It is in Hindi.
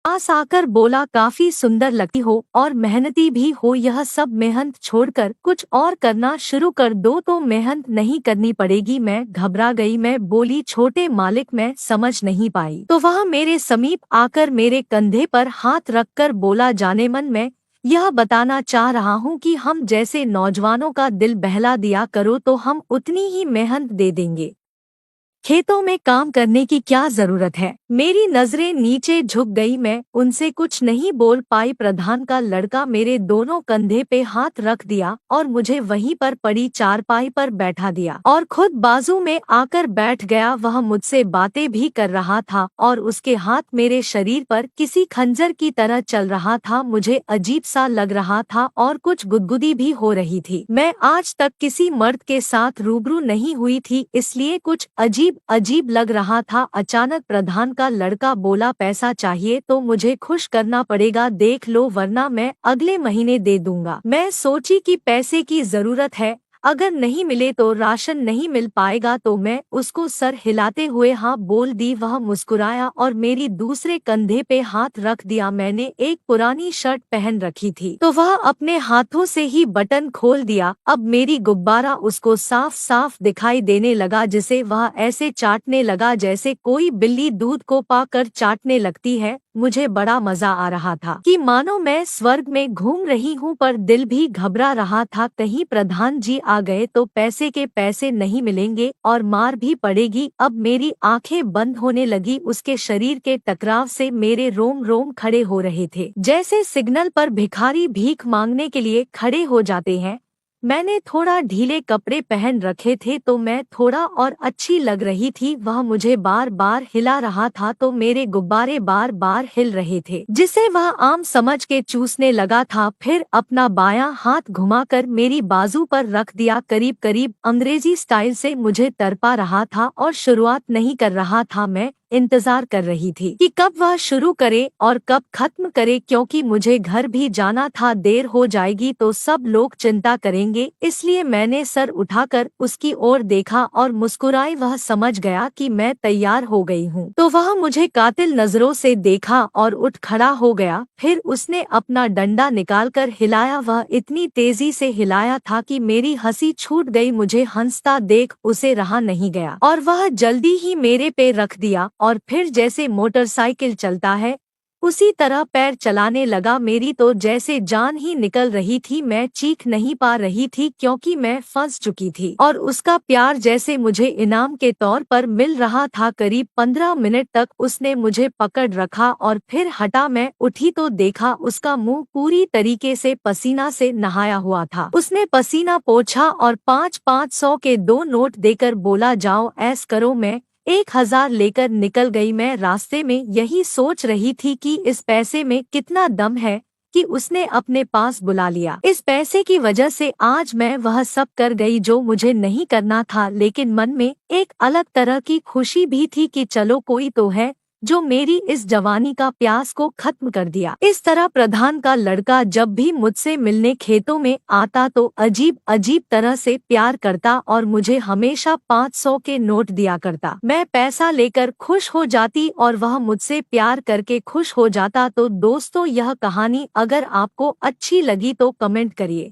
पास आकर बोला, काफी सुंदर लगती हो और मेहनती भी हो, यह सब मेहनत छोड़कर कुछ और करना शुरू कर दो तो मेहनत नहीं करनी पड़ेगी। मैं घबरा गई, मैं बोली, छोटे मालिक मैं समझ नहीं पाई। तो वह मेरे समीप आकर मेरे कंधे पर हाथ रखकर बोला, जाने मन मैं यह बताना चाह रहा हूँ कि हम जैसे नौजवानों का दिल बहला दिया करो तो हम उतनी ही मेहनत दे देंगे। खेतों में काम करने की क्या जरूरत है। मेरी नजरें नीचे झुक गई, मैं उनसे कुछ नहीं बोल पाई। प्रधान का लड़का मेरे दोनों कंधे पे हाथ रख दिया और मुझे वहीं पर पड़ी चारपाई पर बैठा दिया और खुद बाजू में आकर बैठ गया। वह मुझसे बातें भी कर रहा था और उसके हाथ मेरे शरीर पर किसी खंजर की तरह चल रहा था। मुझे अजीब सा लग रहा था और कुछ गुदगुदी भी हो रही थी। मैं आज तक किसी मर्द के साथ रूबरू नहीं हुई थी, इसलिए कुछ अजीब अजीब लग रहा था। अचानक प्रधान का लड़का बोला, पैसा चाहिए तो मुझे खुश करना पड़ेगा, देख लो वरना मैं अगले महीने दे दूंगा। मैं सोची कि पैसे की जरूरत है, अगर नहीं मिले तो राशन नहीं मिल पाएगा। तो मैं उसको सर हिलाते हुए हाँ बोल दी। वह मुस्कुराया और मेरी दूसरे कंधे पे हाथ रख दिया। मैंने एक पुरानी शर्ट पहन रखी थी तो वह अपने हाथों से ही बटन खोल दिया। अब मेरी गुब्बारा उसको साफ साफ दिखाई देने लगा, जिसे वह ऐसे चाटने लगा जैसे कोई बिल्ली दूध को पाकर चाटने लगती है। मुझे बड़ा मजा आ रहा था कि मानो मैं स्वर्ग में घूम रही हूँ, पर दिल भी घबरा रहा था, कहीं प्रधान जी आ गए तो पैसे के पैसे नहीं मिलेंगे और मार भी पड़ेगी। अब मेरी आंखें बंद होने लगी। उसके शरीर के टकराव से मेरे रोम रोम खड़े हो रहे थे, जैसे सिग्नल पर भिखारी भीख मांगने के लिए खड़े हो जाते हैं। मैंने थोड़ा ढीले कपड़े पहन रखे थे तो मैं थोड़ा और अच्छी लग रही थी। वह मुझे बार बार हिला रहा था तो मेरे गुब्बारे बार बार हिल रहे थे, जिसे वह आम समझ के चूसने लगा था। फिर अपना बायां हाथ घुमाकर मेरी बाजू पर रख दिया, करीब करीब अंग्रेजी स्टाइल से मुझे तरपा रहा था और शुरुआत नहीं कर रहा था। मैं इंतजार कर रही थी कि कब वह शुरू करे और कब खत्म करे, क्योंकि मुझे घर भी जाना था। देर हो जाएगी तो सब लोग चिंता करेंगे, इसलिए मैंने सर उठाकर उसकी ओर देखा और मुस्कुराई। वह समझ गया कि मैं तैयार हो गई हूँ तो वह मुझे कातिल नजरों से देखा और उठ खड़ा हो गया। फिर उसने अपना डंडा निकालकर हिलाया। वह इतनी तेजी से हिलाया था कि मेरी हंसी छूट गई। मुझे हंसता देख उसे रहा नहीं गया और वह जल्दी ही मेरे पे रख दिया और फिर जैसे मोटरसाइकिल चलता है उसी तरह पैर चलाने लगा। मेरी तो जैसे जान ही निकल रही थी। मैं चीख नहीं पा रही थी क्योंकि मैं फंस चुकी थी और उसका प्यार जैसे मुझे इनाम के तौर पर मिल रहा था। करीब 15 मिनट तक उसने मुझे पकड़ रखा और फिर हटा। मैं उठी तो देखा उसका मुंह पूरी तरीके से पसीना से नहाया हुआ था। उसने पसीना पोंछा और 500-500 के 2 नोट देकर बोला, जाओ ऐश करो। मैं 1000 लेकर निकल गई। मैं रास्ते में यही सोच रही थी कि इस पैसे में कितना दम है कि उसने अपने पास बुला लिया। इस पैसे की वजह से आज मैं वह सब कर गई जो मुझे नहीं करना था, लेकिन मन में एक अलग तरह की खुशी भी थी कि चलो कोई तो है जो मेरी इस जवानी का प्यास को खत्म कर दिया। इस तरह प्रधान का लड़का जब भी मुझसे मिलने खेतों में आता तो अजीब अजीब तरह से प्यार करता और मुझे हमेशा 500 के नोट दिया करता। मैं पैसा लेकर खुश हो जाती और वह मुझसे प्यार करके खुश हो जाता। तो दोस्तों, यह कहानी अगर आपको अच्छी लगी तो कमेंट करिए।